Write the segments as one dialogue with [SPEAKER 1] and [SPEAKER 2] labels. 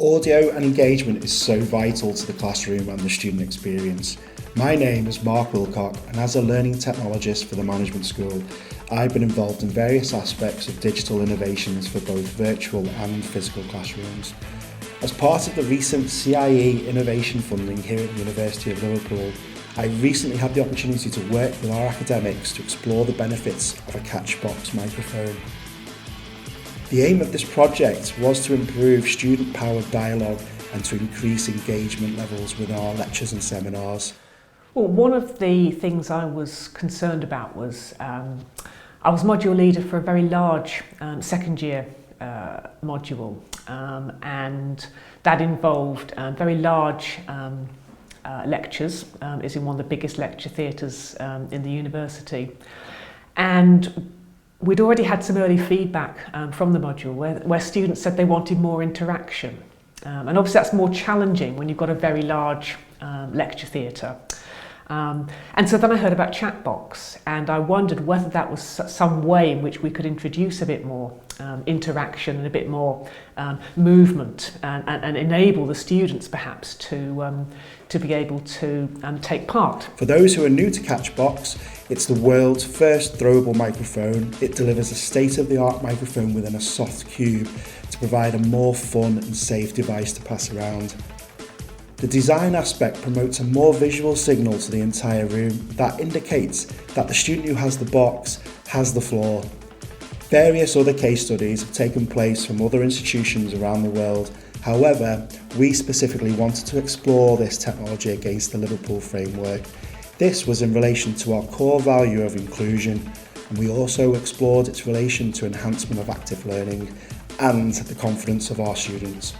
[SPEAKER 1] Audio and engagement is so vital to the classroom and the student experience. My name is Mark Wilcock, and as a learning technologist for the management school, I've been involved in various aspects of digital innovations for both virtual and physical classrooms. As part of the recent CIE innovation funding here at the University of Liverpool, I recently had the opportunity to work with our academics to explore the benefits of a Catchbox microphone. The aim of this project was to improve student-powered dialogue and to increase engagement levels with our lectures and seminars.
[SPEAKER 2] Well, one of the things I was concerned about was I was module leader for a very large second year module, and that involved very large lectures. It's in one of the biggest lecture theatres in the university, and we'd already had some early feedback from the module where students said they wanted more interaction, and obviously that's more challenging when you've got a very large lecture theatre. And so then I heard about Catchbox, and I wondered whether that was some way in which we could introduce a bit more interaction and a bit more movement and enable the students perhaps to be able to take part.
[SPEAKER 1] For those who are new to Catchbox, it's the world's first throwable microphone. It delivers a state-of-the-art microphone within a soft cube to provide a more fun and safe device to pass around. The design aspect promotes a more visual signal to the entire room that indicates that the student who has the box has the floor. Various other case studies have taken place from other institutions around the world. However, we specifically wanted to explore this technology against the Liverpool framework. This was in relation to our core value of inclusion, and we also explored its relation to enhancement of active learning and the confidence of our students.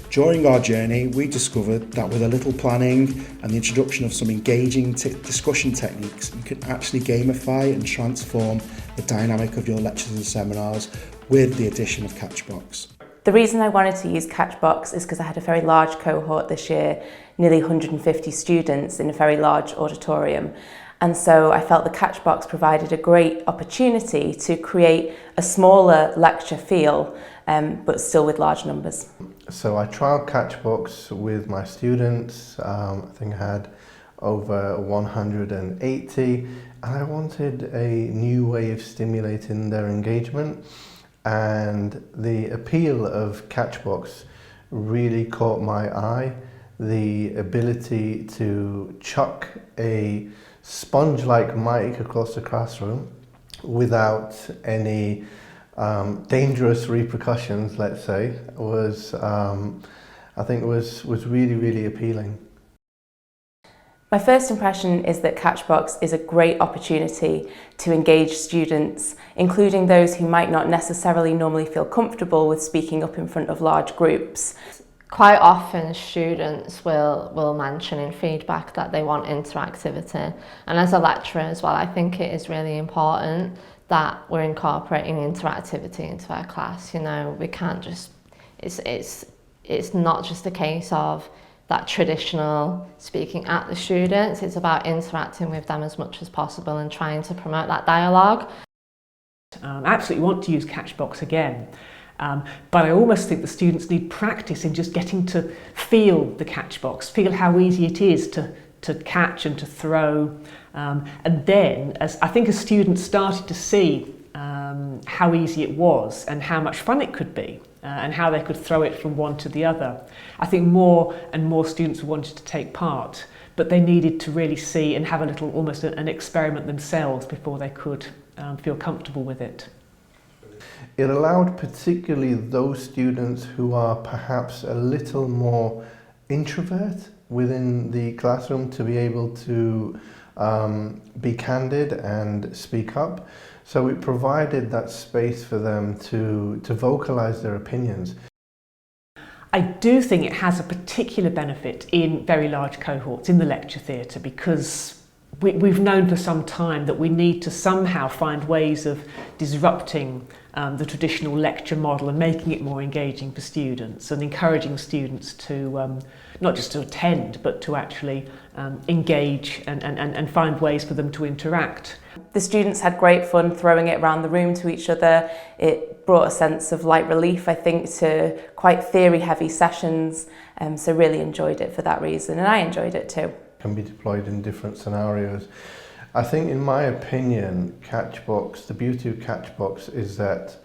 [SPEAKER 1] During our journey, we discovered that with a little planning and the introduction of some engaging discussion techniques, you can actually gamify and transform the dynamic of your lectures and seminars with the addition of Catchbox.
[SPEAKER 3] The reason I wanted to use Catchbox is because I had a very large cohort this year, nearly 150 students in a very large auditorium. And so I felt the Catchbox provided a great opportunity to create a smaller lecture feel, but still with large numbers.
[SPEAKER 4] So I trialled Catchbox with my students. I think I had over 180, and I wanted a new way of stimulating their engagement. And the appeal of Catchbox really caught my eye. The ability to chuck a sponge-like mic across the classroom without any dangerous repercussions, let's say, was I think was really, really appealing.
[SPEAKER 3] My first impression is that Catchbox is a great opportunity to engage students, including those who might not necessarily normally feel comfortable with speaking up in front of large groups.
[SPEAKER 5] Quite often students will mention in feedback that they want interactivity, and as a lecturer as well, I think it is really important that we're incorporating interactivity into our class. You know, we can't just, it's not just a case of that traditional speaking at the students. It's about interacting with them as much as possible and trying to promote that dialogue.
[SPEAKER 2] I absolutely want to use Catchbox again, but I almost think the students need practice in just getting to feel the Catchbox, feel how easy it is to catch and to throw, and then as students started to see how easy it was and how much fun it could be, and how they could throw it from one to the other, I think more and more students wanted to take part, but they needed to really see and have a little, almost an experiment themselves before they could feel comfortable with it.
[SPEAKER 4] It allowed particularly those students who are perhaps a little more introvert within the classroom to be able to be candid and speak up. So it provided that space for them to vocalize their opinions.
[SPEAKER 2] I do think it has a particular benefit in very large cohorts in the lecture theatre, because we've known for some time that we need to somehow find ways of disrupting the traditional lecture model and making it more engaging for students and encouraging students to not just to attend but to actually engage and find ways for them to interact.
[SPEAKER 3] The students had great fun throwing it around the room to each other. It brought a sense of light relief, I think, to quite theory-heavy sessions, so really enjoyed it for that reason, and I enjoyed it too.
[SPEAKER 4] Can be deployed in different scenarios. I think, in my opinion, Catchbox, the beauty of Catchbox is that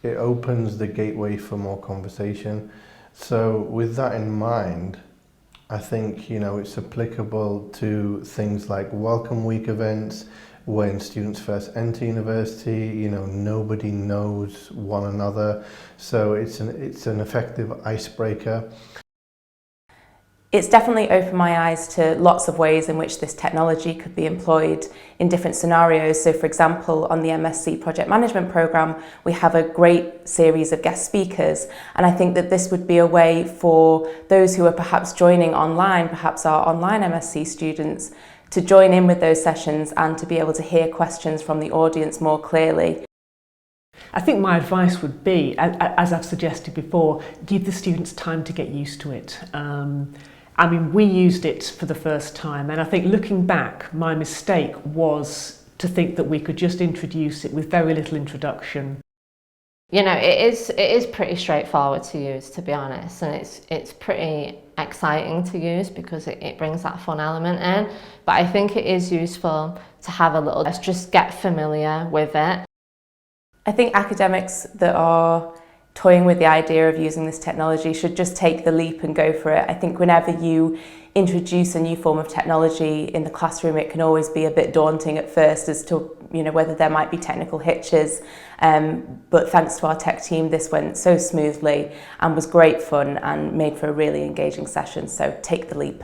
[SPEAKER 4] it opens the gateway for more conversation. So with that in mind, I think, you know, it's applicable to things like welcome week events, when students first enter university, you know, nobody knows one another. So it's an effective icebreaker.
[SPEAKER 3] It's definitely opened my eyes to lots of ways in which this technology could be employed in different scenarios. So for example, on the MSc Project Management programme, we have a great series of guest speakers. And I think that this would be a way for those who are perhaps joining online, perhaps our online MSc students, to join in with those sessions and to be able to hear questions from the audience more clearly.
[SPEAKER 2] I think my advice would be, as I've suggested before, give the students time to get used to it. I mean, we used it for the first time, and I think looking back, my mistake was to think that we could just introduce it with very little introduction.
[SPEAKER 5] You know, it is pretty straightforward to use, to be honest, and it's pretty exciting to use because it brings that fun element in. But I think it is useful to have a little, let's just get familiar with it.
[SPEAKER 3] I think academics that are toying with the idea of using this technology should just take the leap and go for it. I think whenever you introduce a new form of technology in the classroom, it can always be a bit daunting at first as to, you know, whether there might be technical hitches. But thanks to our tech team, this went so smoothly and was great fun and made for a really engaging session. So take the leap.